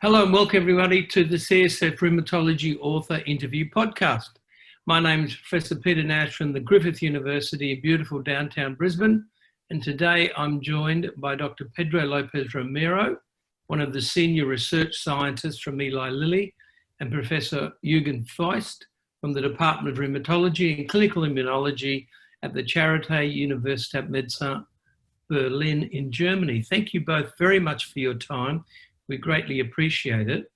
Hello and welcome everybody to the CSF Rheumatology Author Interview Podcast. My name is Professor Peter Nash from the Griffith University in beautiful downtown Brisbane, and today I'm joined by Dr Pedro López-Romero, one of the senior research scientists from Eli Lilly, and Professor Eugen Feist from the Department of Rheumatology and Clinical Immunology at the Charité Universität Medicine Berlin in Germany. Thank you both very much for your time. We greatly appreciate it.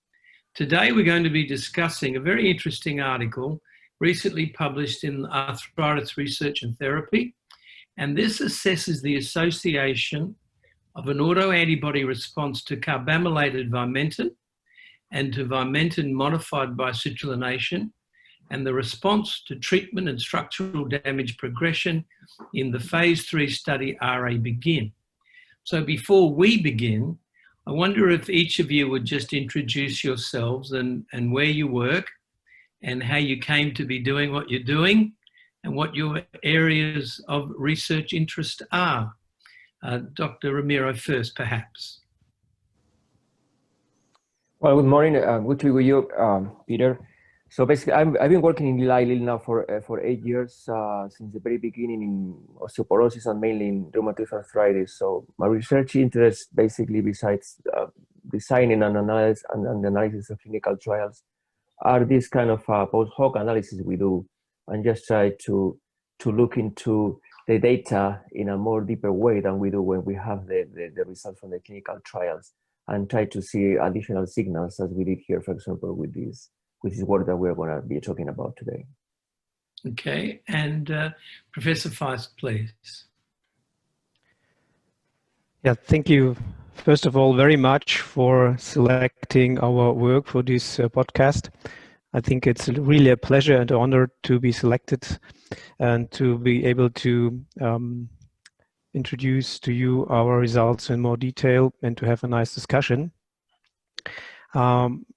Today we're going to be discussing a very interesting article recently published in Arthritis Research and Therapy, and this assesses the association of an autoantibody response to carbomylated vimentin and to vimentin modified by citrullination, and the response to treatment and structural damage progression in the phase 3 study RA-BEGIN. So before we begin, I wonder if each of you would just introduce yourselves and where you work and how you came to be doing what you're doing and what your areas of research interest are. Dr. Romero first, perhaps. Well, good morning. Good to be with you, Peter. So basically, I've been working in Eli Lilly now for 8 years, since the very beginning in osteoporosis and mainly in rheumatoid arthritis. So my research interest, basically, besides designing and analysis of clinical trials, are this kind of post hoc analysis we do, and just try to look into the data in a more deeper way than we do when we have the results from the clinical trials, and try to see additional signals, as we did here, for example, with this work that we're going to be talking about today. Okay, and Professor Feist, please. Yeah, thank you, first of all, very much for selecting our work for this podcast. I think it's really a pleasure and honor to be selected and to be able to introduce to you our results in more detail and to have a nice discussion.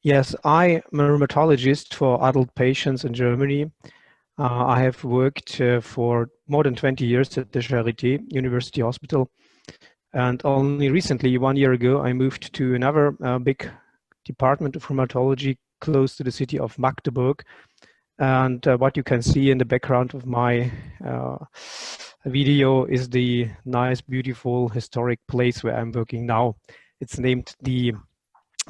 Yes, I am a rheumatologist for adult patients in Germany. I have worked for more than 20 years at the Charité University Hospital, and only recently, 1 year ago, I moved to another big department of rheumatology close to the city of Magdeburg. And what you can see in the background of my video is the nice, beautiful, historic place where I'm working now. It's named the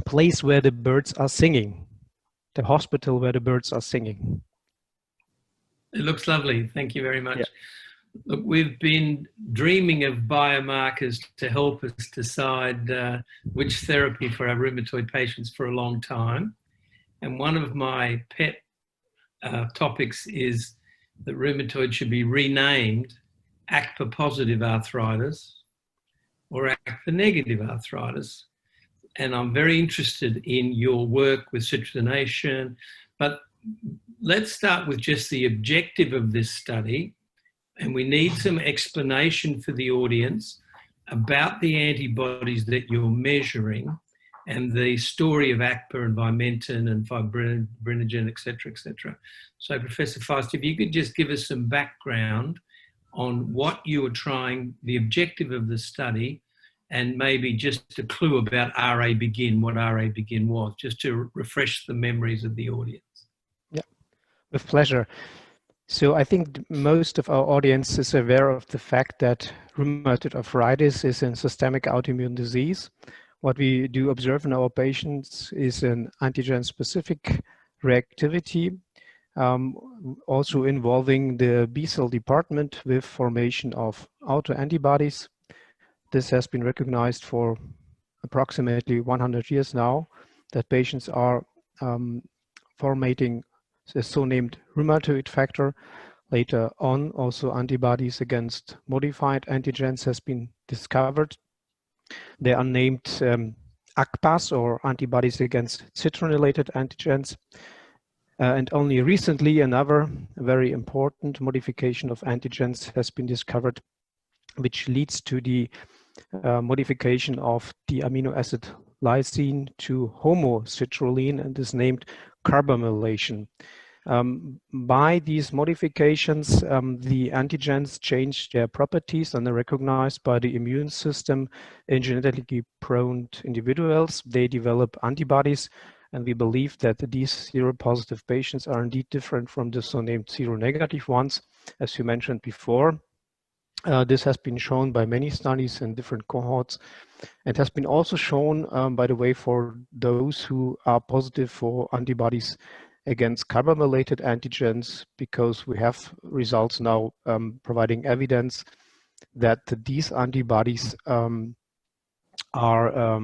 place where the birds are singing, the hospital where the birds are singing. It looks lovely. Thank you very much. Yeah. Look, we've been dreaming of biomarkers to help us decide which therapy for our rheumatoid patients for a long time. And one of my pet topics is that rheumatoid should be renamed ACPA-positive arthritis or ACPA-negative arthritis. And I'm very interested in your work with citrullination, but let's start with just the objective of this study. And we need some explanation for the audience about the antibodies that you're measuring and the story of ACPA and vimentin and fibrinogen, et cetera, et cetera. So Professor Feist, if you could just give us some background on what you were trying, the objective of the study, and maybe just a clue about RA-BEGIN, what RA-BEGIN was, just to refresh the memories of the audience. Yeah, with pleasure. So I think most of our audience is aware of the fact that rheumatoid arthritis is a systemic autoimmune disease. What we do observe in our patients is an antigen-specific reactivity, also involving the B-cell department with formation of autoantibodies. This has been recognized for approximately 100 years now, that patients are formating the so-named rheumatoid factor. Later on, also antibodies against modified antigens has been discovered. They are named ACPAs, or antibodies against citron-related antigens. And only recently, another very important modification of antigens has been discovered, which leads to the modification of the amino acid lysine to homocitrulline and is named carbomylation. By these modifications, the antigens change their properties and are recognized by the immune system in genetically prone individuals. They develop antibodies, and we believe that these seropositive patients are indeed different from the so-named seronegative ones, as you mentioned before. This has been shown by many studies in different cohorts. It has been also shown, by the way, for those who are positive for antibodies against carbomylated antigens, because we have results now providing evidence that these antibodies are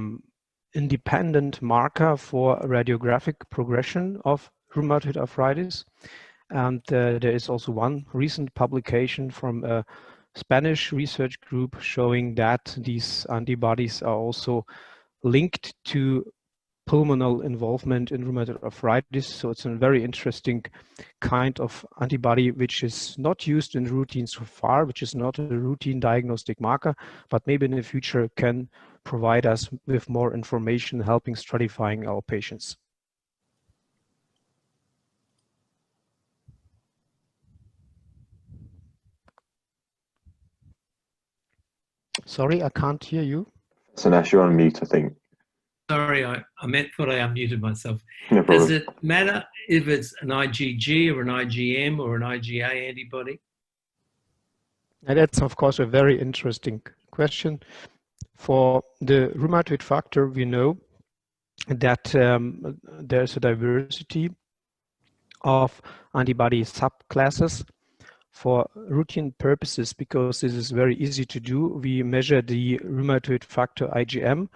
independent marker for radiographic progression of rheumatoid arthritis. And there is also one recent publication from a Spanish research group showing that these antibodies are also linked to pulmonal involvement in rheumatoid arthritis. So it's a very interesting kind of antibody which is not used in routine so far, which is not a routine diagnostic marker, but maybe in the future can provide us with more information helping stratifying our patients. Sorry, I can't hear you. So Nash, you're on mute, I think. Sorry, I thought I unmuted myself. No problem. Does it matter if it's an IgG or an IgM or an IgA antibody? And that's, of course, a very interesting question. For the rheumatoid factor, we know that there's a diversity of antibody subclasses. For routine purposes, because this is very easy to do, we measure the rheumatoid factor IgM,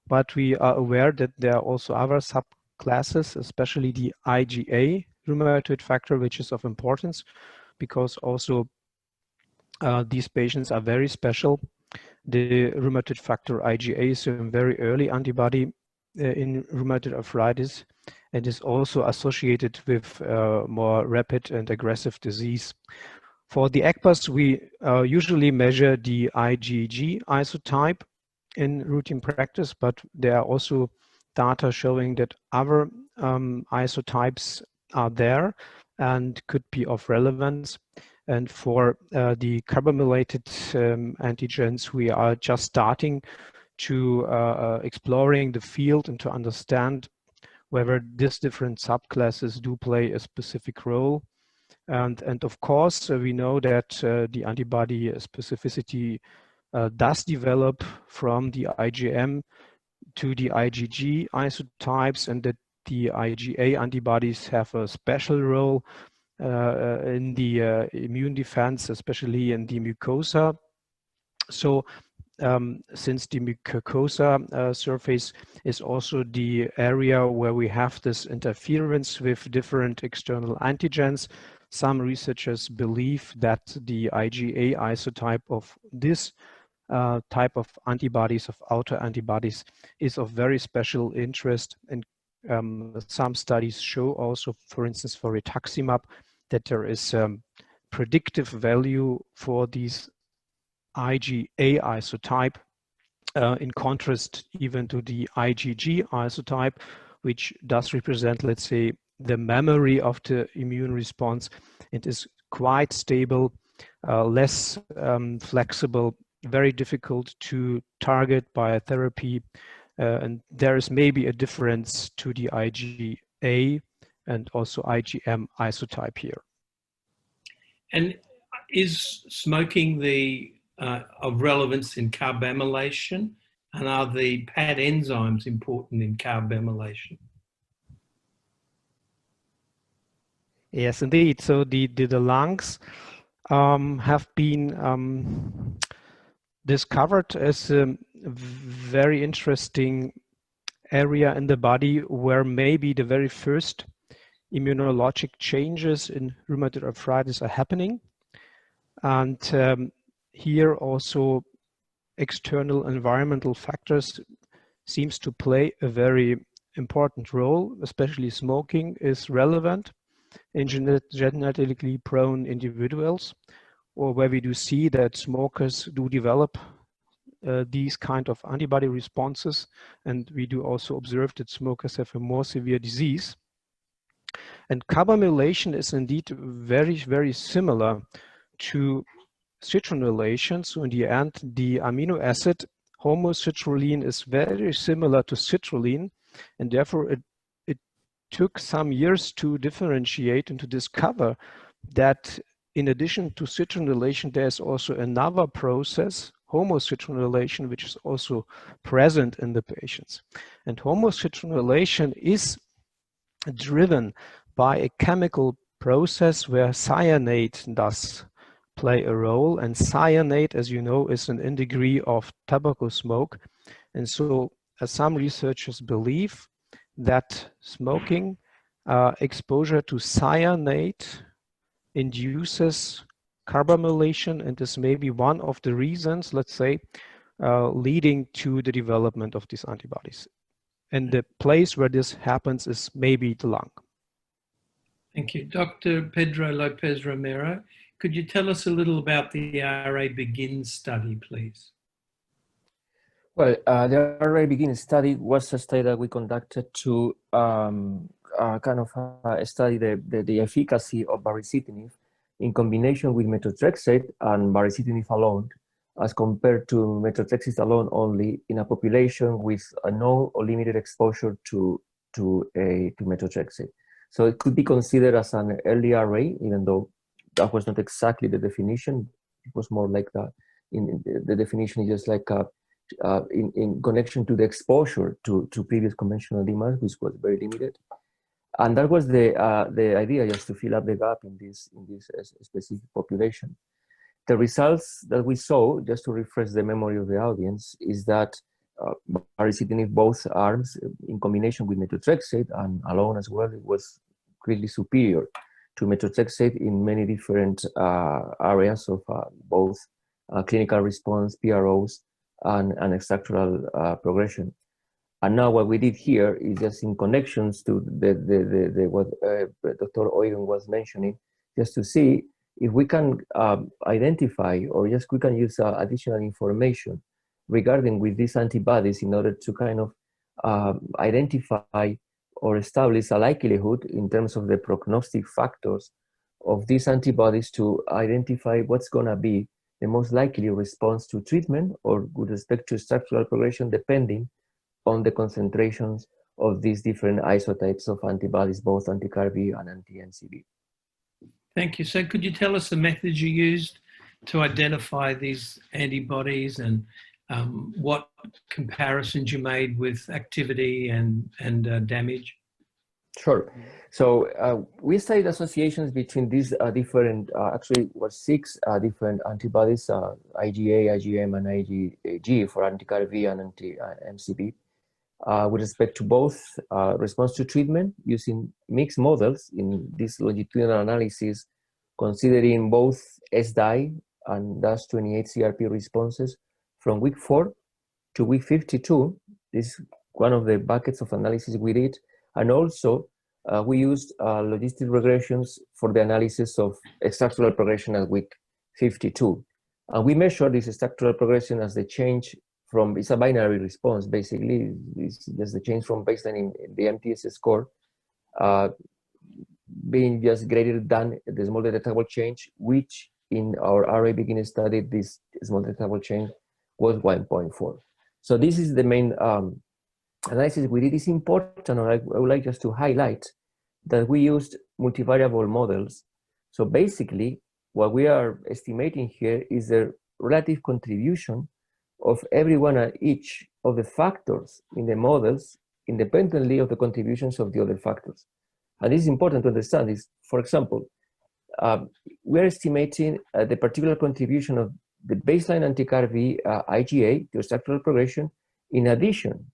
but we are aware that there are also other subclasses, especially the IgA rheumatoid factor, which is of importance because also these patients are very special. The rheumatoid factor IgA is a very early antibody in rheumatoid arthritis and is also associated with more rapid and aggressive disease. For the ECPAS, we usually measure the IgG isotype in routine practice, but there are also data showing that other isotypes are there and could be of relevance. And for the carbomylated antigens, we are just starting to exploring the field and to understand whether these different subclasses do play a specific role. And of course, we know that the antibody specificity does develop from the IgM to the IgG isotypes, and that the IgA antibodies have a special role in the immune defense, especially in the mucosa. So since the mucosa surface is also the area where we have this interference with different external antigens, some researchers believe that the IgA isotype of this type of antibodies, of autoantibodies, is of very special interest. And some studies show also, for instance, for rituximab, that there is predictive value for these IgA isotype in contrast even to the IgG isotype, which does represent, let's say, the memory of the immune response. It is quite stable, less flexible, very difficult to target by a therapy, and there is maybe a difference to the IgA and also IgM isotype here. And is smoking of relevance in carbamylation, and are the PAD enzymes important in carbamylation? Yes, indeed. So the lungs have been discovered as a very interesting area in the body where maybe the very first immunologic changes in rheumatoid arthritis are happening. And here also external environmental factors seems to play a very important role, especially smoking is relevant in genetically prone individuals, or where we do see that smokers do develop these kind of antibody responses, and we do also observe that smokers have a more severe disease. And carbomylation is indeed very, very similar to citronellation. So in the end, the amino acid homocitrulline is very similar to citrulline, and therefore it took some years to differentiate and to discover that in addition to citronellation, there's also another process, homocitronellation, which is also present in the patients. And homocitronellation is driven by a chemical process where cyanate does play a role, and cyanate, as you know, is an degree of tobacco smoke. And so some researchers believe that smoking exposure to cyanate induces carbomylation, and this may be one of the reasons, let's say, leading to the development of these antibodies. And the place where this happens is maybe the lung. Thank you. Dr. Pedro López-Romero, could you tell us a little about the RA Begin study, please? Well, the RA Begin study was a study that we conducted to study the efficacy of baricitinib in combination with methotrexate and baricitinib alone, as compared to methotrexate alone only in a population with a no or limited exposure to methotrexate. So it could be considered as an early RA, even though that was not exactly the definition. It was more like that. The definition is just like in connection to the exposure to previous conventional demands, which was very limited. And that was the idea, just to fill up the gap in this specific population. The results that we saw, just to refresh the memory of the audience, is that baricitinib, both arms, in combination with methotrexate and alone as well, it was greatly superior to methotrexate in many different areas of both clinical response, PROs, and structural progression. And now what we did here is just in connections to what Dr. Eugen was mentioning, just to see if we can identify, or just we can use additional information regarding with these antibodies in order to kind of identify or establish a likelihood in terms of the prognostic factors of these antibodies to identify what's going to be the most likely response to treatment or with respect to structural progression, depending on the concentrations of these different isotypes of antibodies, both anti-CarbV and anti-MCV. Thank you. So could you tell us the methods you used to identify these antibodies and what comparisons you made with activity and damage? Sure. So we studied associations between these different, actually was 6 different antibodies, IgA, IgM, and IgG for anti-CarbV and anti-MCV, with respect to both response to treatment using mixed models in this longitudinal analysis, considering both SDAI and DAS28 CRP responses from week 4 to week 52. This is one of the buckets of analysis we did. And also, we used logistic regressions for the analysis of structural progression at week 52. And we measured this structural progression as the change from, it's a binary response, basically. It's just the change from baseline in the MTS score being just greater than the small detectable change, which in our RA Begin study, this small detectable change was 1.4. So this is the main analysis we did. Is important, or I would like just to highlight that we used multivariable models. So basically, what we are estimating here is the relative contribution of every one and each of the factors in the models, independently of the contributions of the other factors. And this is important to understand. Is, for example, we're estimating the particular contribution of the baseline anti-CarbV IgA to structural progression, in addition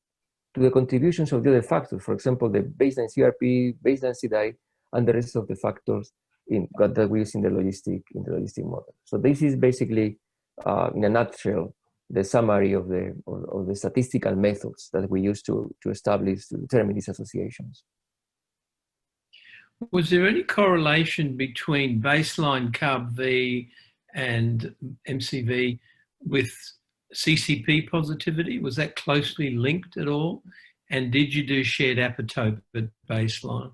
to the contributions of the other factors, for example, the baseline CRP, baseline SDAI, and the rest of the factors that we use in the logistic model. So this is basically, in a nutshell, the summary of the statistical methods that we use to determine these associations. Was there any correlation between baseline CarbV and MCV with CCP positivity? Was that closely linked at all? And did you do shared epitope at baseline?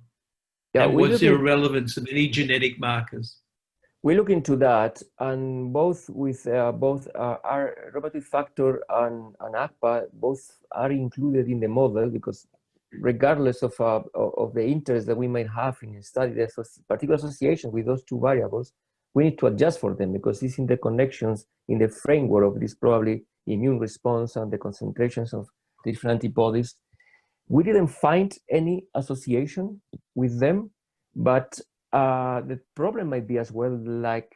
Yeah, And was there a relevance of any genetic markers? We look into that, and both with our rheumatoid factor and ACPA, both are included in the model, because regardless of the interest that we might have in studying the particular association with those two variables, we need to adjust for them, because it's interconnections in the framework of this probably immune response and the concentrations of different antibodies. We didn't find any association with them, but the problem might be as well, like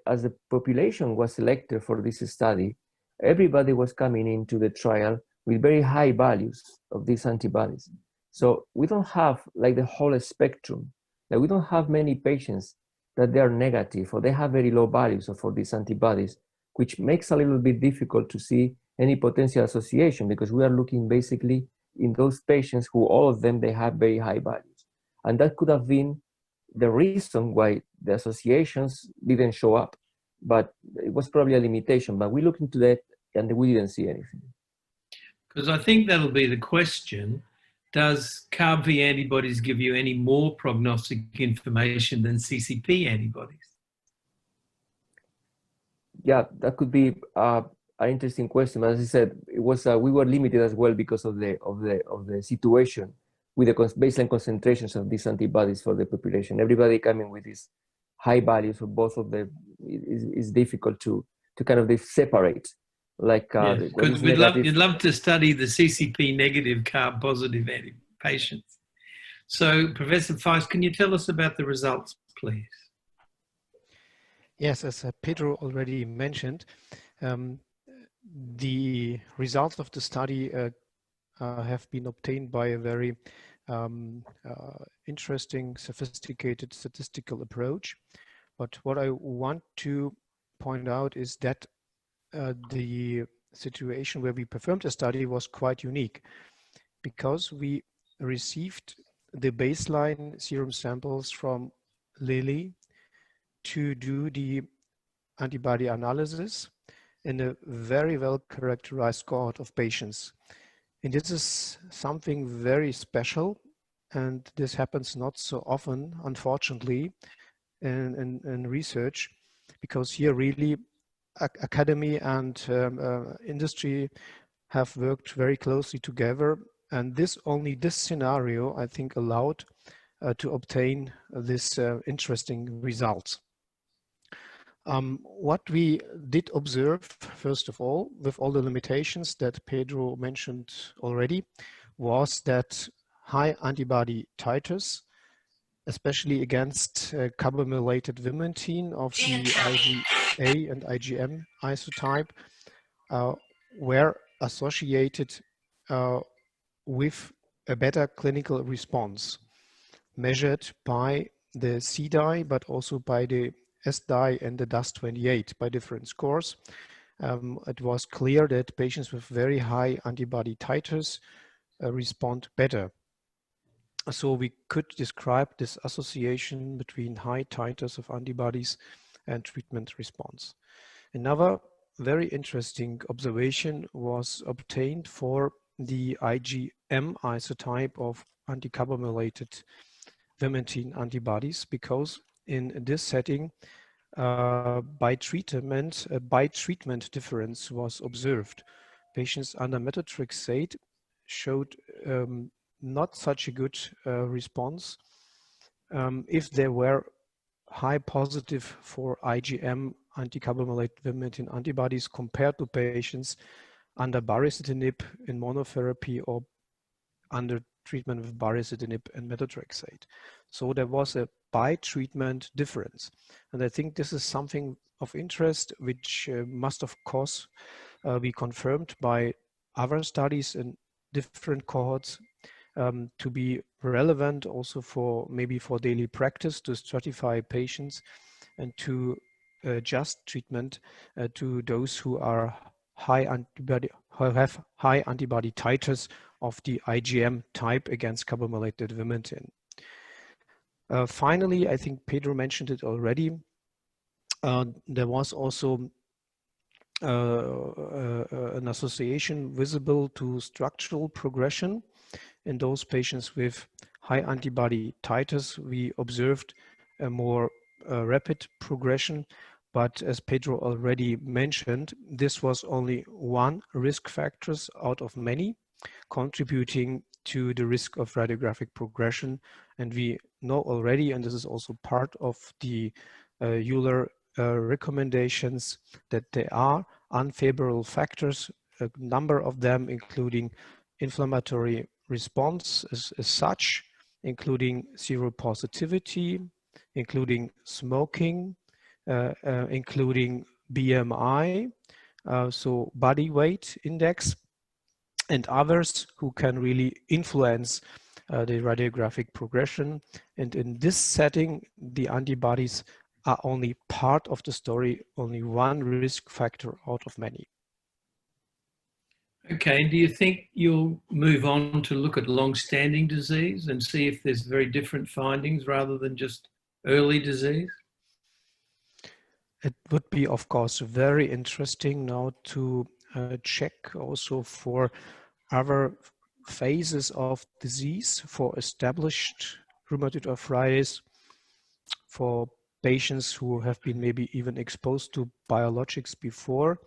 as the population was selected for this study, everybody was coming into the trial with very high values of these antibodies. So we don't have like the whole spectrum. Like we don't have many patients that they are negative or they have very low values for these antibodies, which makes a little bit difficult to see any potential association, because we are looking basically in those patients who all of them, they have very high values. And that could have been the reason why the associations didn't show up, but it was probably a limitation. But we looked into that and we didn't see anything. Because I think that'll be the question. Does CarbV antibodies give you any more prognostic information than CCP antibodies? Yeah, that could be an interesting question. As I said, it was we were limited as well because of the situation with the baseline concentrations of these antibodies for the population. Everybody coming with these high values of both of them is difficult to kind of separate. Like because you'd love to study the CCP negative, CARB positive patients. So, Professor Feist, can you tell us about the results, please? Yes, as Pedro already mentioned, the results of the study have been obtained by a very interesting, sophisticated statistical approach. But what I want to point out is that the situation where we performed a study was quite unique, because we received the baseline serum samples from Lilly to do the antibody analysis in a very well characterized cohort of patients. And this is something very special, and this happens not so often, unfortunately, in research, because here really academy and industry have worked very closely together, and this scenario, I think, allowed to obtain this interesting results. What we did observe, first of all, with all the limitations that Pedro mentioned already, was that high antibody titers, especially against carbomylated vimentin of the IgA and IgM isotype, were associated with a better clinical response, measured by the SDAI, but also by the SDAI and the DAS28 by different scores. It was clear that patients with very high antibody titers respond better. So we could describe this association between high titers of antibodies and treatment response. Another very interesting observation was obtained for the IgM isotype of anti-carbomylated vimentin antibodies, because in this setting, by treatment difference was observed. Patients under methotrexate showed not such a good response if they were high positive for IgM anti-carbomylated vimentin antibodies compared to patients under baricitinib in monotherapy or under treatment with baricitinib and methotrexate. So there was a by-treatment difference. And I think this is something of interest, which must, of course, be confirmed by other studies in different cohorts to be relevant also for maybe for daily practice, to stratify patients and to adjust treatment to those who are who have high antibody titers of the IgM type against carbomylated vimentin. Finally, I think Pedro mentioned it already. There was also an association visible to structural progression in those patients with high antibody titers, we observed a more rapid progression. But as Pedro already mentioned, this was only one risk factors out of many contributing to the risk of radiographic progression. And we know already, and this is also part of the Euler recommendations, that there are unfavorable factors, a number of them, including inflammatory response as such, including seropositivity, including smoking, including BMI, so body weight index, and others who can really influence the radiographic progression. And in this setting, the antibodies are only part of the story, only one risk factor out of many. Okay, do you think you'll move on to look at long-standing disease and see if there's very different findings rather than just early disease? It would be, of course, very interesting now to check also for other phases of disease, for established rheumatoid arthritis, for patients who have been maybe even exposed to biologics before.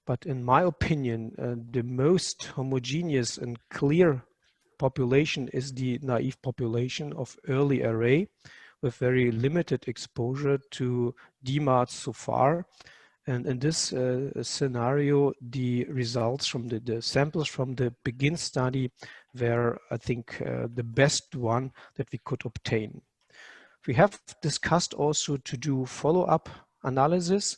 But in my opinion, the most homogeneous and clear population is the naive population of early RA with very limited exposure to DMARDs so far. And in this scenario, the results from the samples from the BEGIN study were, I think, the best one that we could obtain. We have discussed also to do follow-up analysis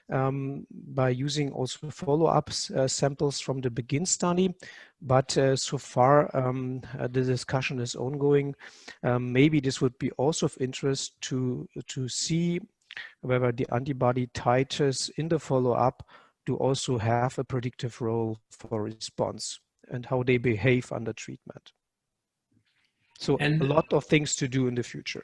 by using also follow-up samples from the BEGIN study, but so far the discussion is ongoing. Maybe this would be also of interest to see whether the antibody titers in the follow-up do also have a predictive role for response and how they behave under treatment. So a lot of things to do in the future.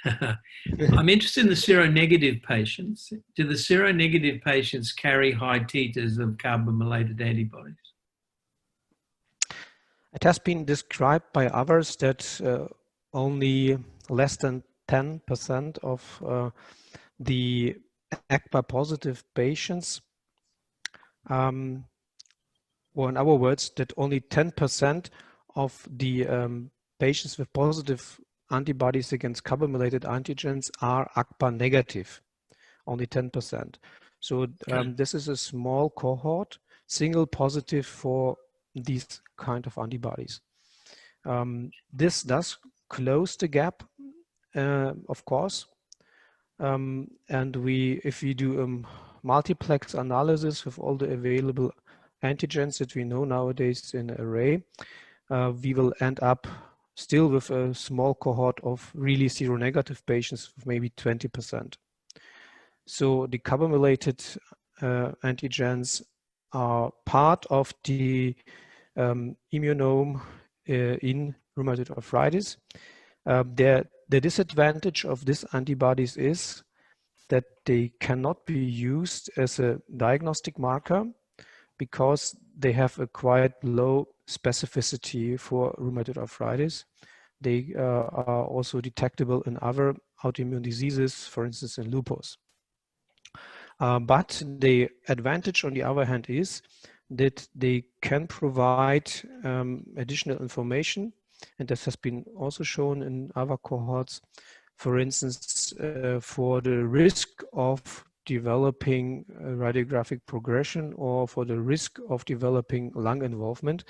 I'm interested in the seronegative patients. Do the seronegative patients carry high titers of carbomylated antibodies? It has been described by others that only less than 10% of the ACPA positive patients, or in other words, that only 10% of the patients with positive antibodies against carbomylated antigens are ACPA negative, only 10%. So this is a small cohort, single positive for these kind of antibodies. This does close the gap, of course. And if we do a multiplex analysis with all the available antigens that we know nowadays in an array, we will end up still with a small cohort of really seronegative patients with maybe 20%. So the carbomylated antigens are part of the immunome in rheumatoid arthritis. The disadvantage of these antibodies is that they cannot be used as a diagnostic marker because they have a quite low specificity for rheumatoid arthritis. They are also detectable in other autoimmune diseases, for instance, in lupus. But the advantage, on the other hand, is that they can provide additional information, and this has been also shown in other cohorts, for instance, for the risk of developing radiographic progression or for the risk of developing lung involvement.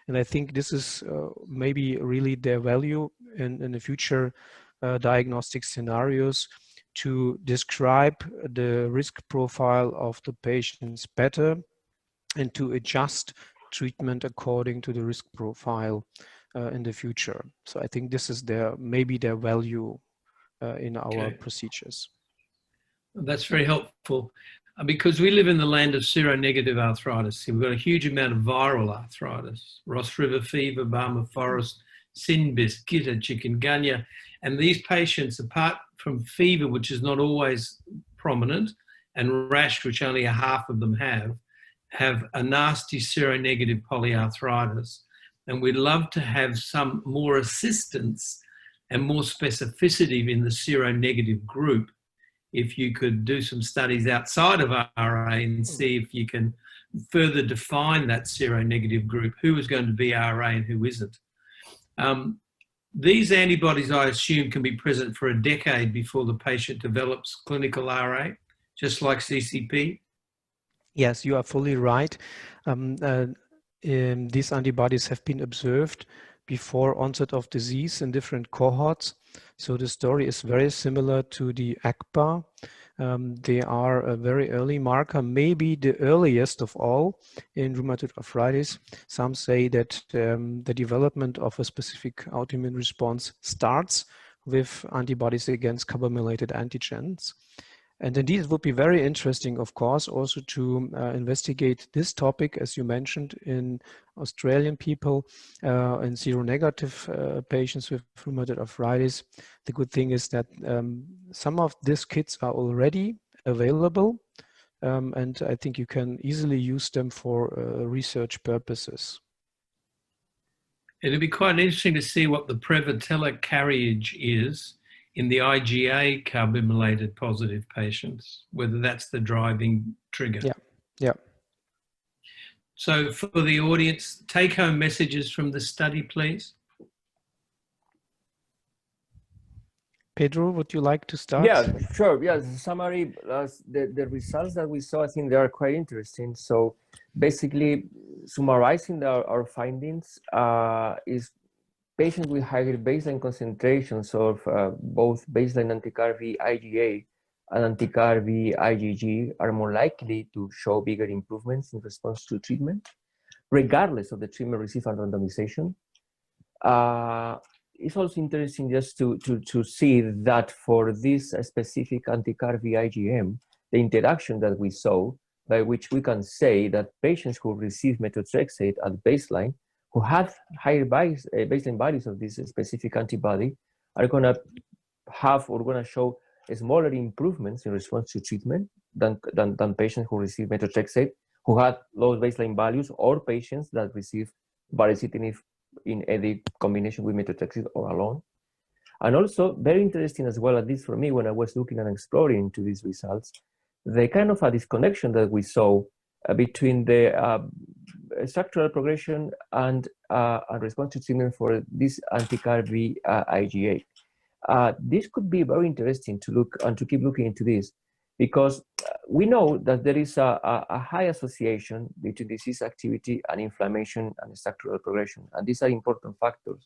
And I think this is maybe really their value in the future diagnostic scenarios to describe the risk profile of the patients better and to adjust treatment according to the risk profile in the future. So I think this is maybe their value in our procedures. That's very helpful because we live in the land of seronegative arthritis. We've got a huge amount of viral arthritis, Ross River fever, Barmah Forest, Sinbis, Gitta, chikungunya. And these patients, apart from fever, which is not always prominent, and rash, which only a half of them have a nasty seronegative polyarthritis. And we'd love to have some more assistance and more specificity in the seronegative group. If you could do some studies outside of RA and see if you can further define that seronegative group, who is going to be RA and who isn't. These antibodies, I assume, can be present for a decade before the patient develops clinical RA, just like CCP? Yes, you are fully right. These antibodies have been observed before onset of disease in different cohorts. So the story is very similar to the ACPA. They are a very early marker, maybe the earliest of all in rheumatoid arthritis. Some say that the development of a specific autoimmune response starts with antibodies against carbomylated antigens. And indeed, it would be very interesting, of course, also to investigate this topic, as you mentioned, in Australian people and seronegative patients with rheumatoid arthritis. The good thing is that some of these kits are already available, and I think you can easily use them for research purposes. It'd be quite interesting to see what the Prevotella carriage is in the IgA carbomylated positive patients, whether that's the driving trigger. Yeah. So for the audience, take-home messages from the study, please. Pedro, would you like to start? Yeah, sure. Yeah, the summary, the results that we saw, I think they are quite interesting. So basically, summarizing our findings is patients with higher baseline concentrations of both baseline anti-CarbV IgA and anti-CarbV IgG are more likely to show bigger improvements in response to treatment, regardless of the treatment received and randomization. It's also interesting just to see that for this specific anti-CarbV IgM, the interaction that we saw, by which we can say that patients who receive methotrexate at baseline, who have higher baseline values of this specific antibody, are going to have or going to show smaller improvements in response to treatment than patients who receive methotrexate, who had low baseline values, or patients that receive baricitinib in any combination with methotrexate or alone. And also very interesting as well, at least for me, when I was looking and exploring into these results, the kind of a disconnection that we saw between the structural progression and response to treatment for this anti-CarbV IgA. This could be very interesting to look and to keep looking into this, because we know that there is a high association between disease activity and inflammation and structural progression. And these are important factors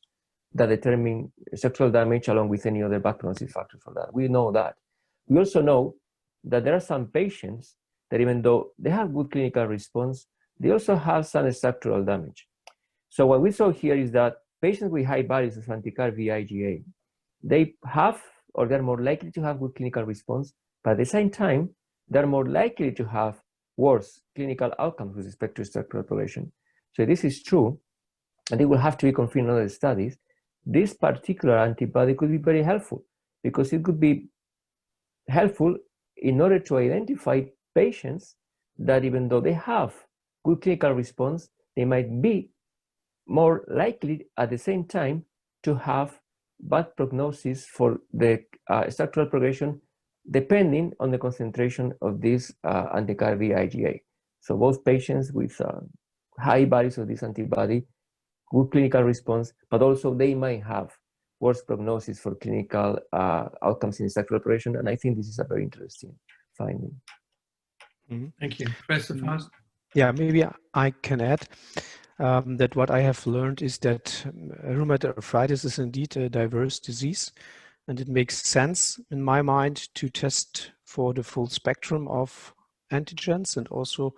that determine structural damage along with any other background factors for that. We know that. We also know that there are some patients that even though they have good clinical response, they also have some structural damage. So what we saw here is that patients with high values of anti-CarbV IgA, they have, or they're more likely to have good clinical response, but at the same time, they're more likely to have worse clinical outcomes with respect to structural progression. So this is true, and it will have to be confirmed in other studies. This particular antibody could be very helpful, because it could be helpful in order to identify patients that even though they have good clinical response, they might be more likely at the same time to have bad prognosis for the structural progression, depending on the concentration of this anti-CarbV IgA. So both patients with high values of this antibody, good clinical response, but also they might have worse prognosis for clinical outcomes in structural progression. And I think this is a very interesting finding. Mm-hmm. Thank you. Professor Feist? Yeah, maybe I can add that what I have learned is that rheumatoid arthritis is indeed a diverse disease, and it makes sense in my mind to test for the full spectrum of antigens and also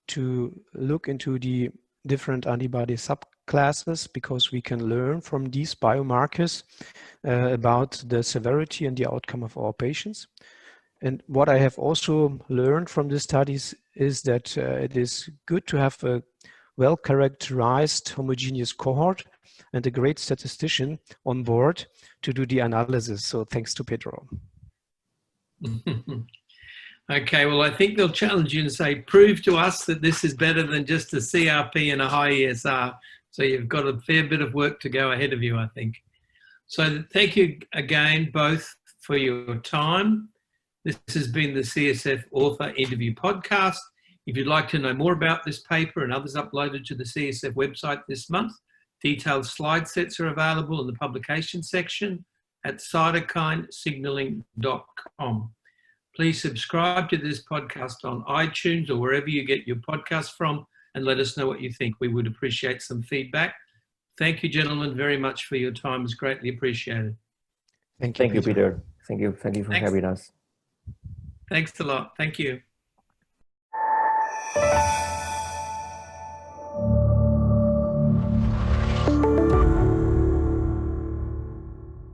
to look into the different antibody subclasses, because we can learn from these biomarkers about the severity and the outcome of our patients. And what I have also learned from the studies is that it is good to have a well-characterized homogeneous cohort and a great statistician on board to do the analysis. So thanks to Pedro. Okay, well, I think they'll challenge you and say, prove to us that this is better than just a CRP and a high ESR So you've got a fair bit of work to go ahead of you, I think. So thank you again, both, for your time. This has been the CSF Author Interview Podcast. If you'd like to know more about this paper and others uploaded to the CSF website this month, detailed slide sets are available in the publication section at cytokinesignaling.com. Please subscribe to this podcast on iTunes or wherever you get your podcasts from, and let us know what you think. We would appreciate some feedback. Thank you, gentlemen, very much for your time. It's greatly appreciated. Thank you, Peter. Thank you for having us. Thanks a lot. Thank you.